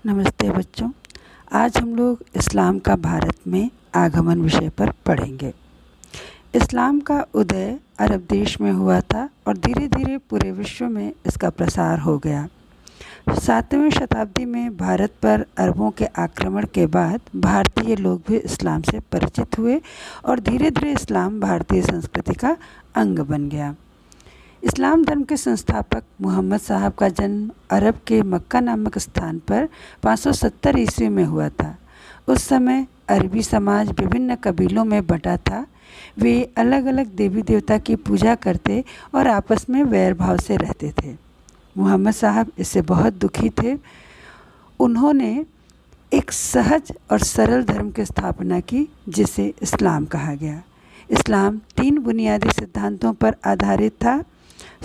नमस्ते बच्चों। आज हम लोग इस्लाम का भारत में आगमन विषय पर पढ़ेंगे। इस्लाम का उदय अरब देश में हुआ था और धीरे धीरे पूरे विश्व में इसका प्रसार हो गया। 7वीं शताब्दी में भारत पर अरबों के आक्रमण के बाद भारतीय लोग भी इस्लाम से परिचित हुए और धीरे धीरे इस्लाम भारतीय संस्कृति का अंग बन गया। इस्लाम धर्म के संस्थापक मोहम्मद साहब का जन्म अरब के मक्का नामक स्थान पर 570 ईस्वी में हुआ था। उस समय अरबी समाज विभिन्न कबीलों में बटा था। वे अलग अलग देवी देवता की पूजा करते और आपस में वैर भाव से रहते थे। मोहम्मद साहब इससे बहुत दुखी थे। उन्होंने एक सहज और सरल धर्म की स्थापना की जिसे इस्लाम कहा गया। इस्लाम 3 बुनियादी सिद्धांतों पर आधारित था: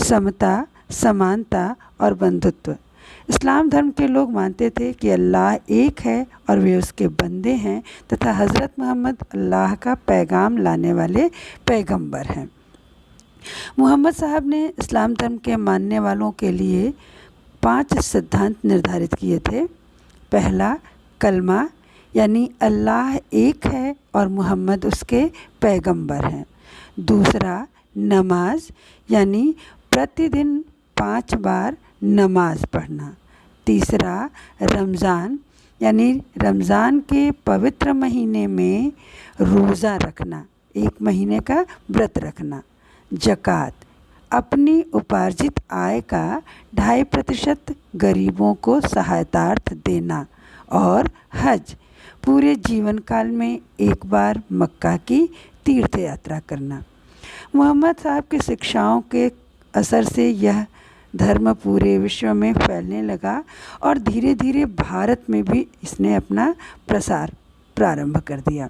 समता, समानता और बंधुत्व। इस्लाम धर्म के लोग मानते थे कि अल्लाह एक है और वे उसके बंदे हैं तथा हज़रत मोहम्मद अल्लाह का पैगाम लाने वाले पैगंबर हैं। मोहम्मद साहब ने इस्लाम धर्म के मानने वालों के लिए 5 सिद्धांत निर्धारित किए थे। पहला, कलमा यानी अल्लाह एक है और मोहम्मद उसके पैगंबर हैं। दूसरा, नमाज यानी प्रतिदिन 5 बार नमाज पढ़ना। तीसरा, रमज़ान यानी रमज़ान के पवित्र महीने में रोज़ा रखना, 1 महीने का व्रत रखना। ज़कात, अपनी उपार्जित आय का 2.5% गरीबों को सहायतार्थ देना। और हज, पूरे जीवन काल में 1 बार मक्का की तीर्थ यात्रा करना। मोहम्मद साहब की शिक्षाओं के असर से यह धर्म पूरे विश्व में फैलने लगा और धीरे धीरे भारत में भी इसने अपना प्रसार प्रारंभ कर दिया।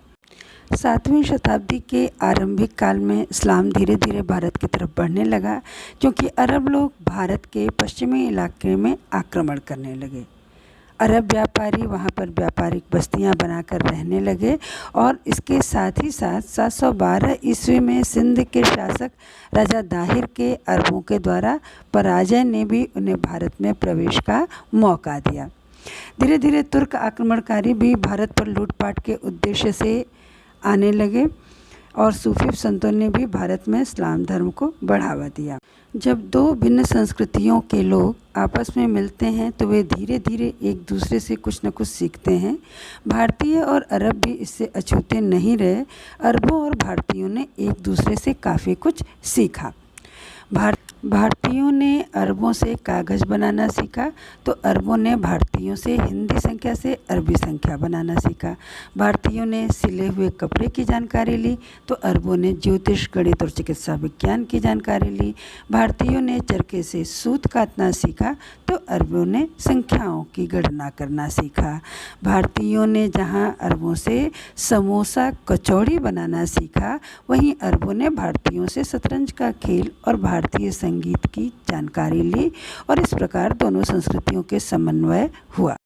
7वीं शताब्दी के आरंभिक काल में इस्लाम धीरे धीरे भारत की तरफ बढ़ने लगा क्योंकि अरब लोग भारत के पश्चिमी इलाके में आक्रमण करने लगे। अरब व्यापारी वहाँ पर व्यापारिक बस्तियाँ बनाकर रहने लगे और इसके साथ ही साथ 712 ईस्वी में सिंध के शासक राजा दाहिर के अरबों के द्वारा पराजय ने भी उन्हें भारत में प्रवेश का मौका दिया। धीरे धीरे तुर्क आक्रमणकारी भी भारत पर लूटपाट के उद्देश्य से आने लगे और सूफी संतों ने भी भारत में इस्लाम धर्म को बढ़ावा दिया। जब 2 भिन्न संस्कृतियों के लोग आपस में मिलते हैं तो वे धीरे धीरे एक दूसरे से कुछ न कुछ सीखते हैं। भारतीय और अरब भी इससे अछूते नहीं रहे। अरबों और भारतीयों ने एक दूसरे से काफ़ी कुछ सीखा। भारतीयों ने अरबों से कागज़ बनाना सीखा तो अरबों ने भारतीयों से हिंदी संख्या से अरबी संख्या बनाना सीखा। भारतीयों ने सिले हुए कपड़े की जानकारी ली तो अरबों ने ज्योतिष, गणित और चिकित्सा विज्ञान की जानकारी ली। भारतीयों ने चरखे से सूत काटना सीखा तो अरबों ने संख्याओं की गणना करना सीखा। भारतीयों ने जहाँ अरबों से समोसा, कचौड़ी बनाना सीखा, वहीं अरबों ने भारतीयों से शतरंज का खेल और भारतीय संगीत की जानकारी ली और इस प्रकार दोनों संस्कृतियों के समन्वय हुआ।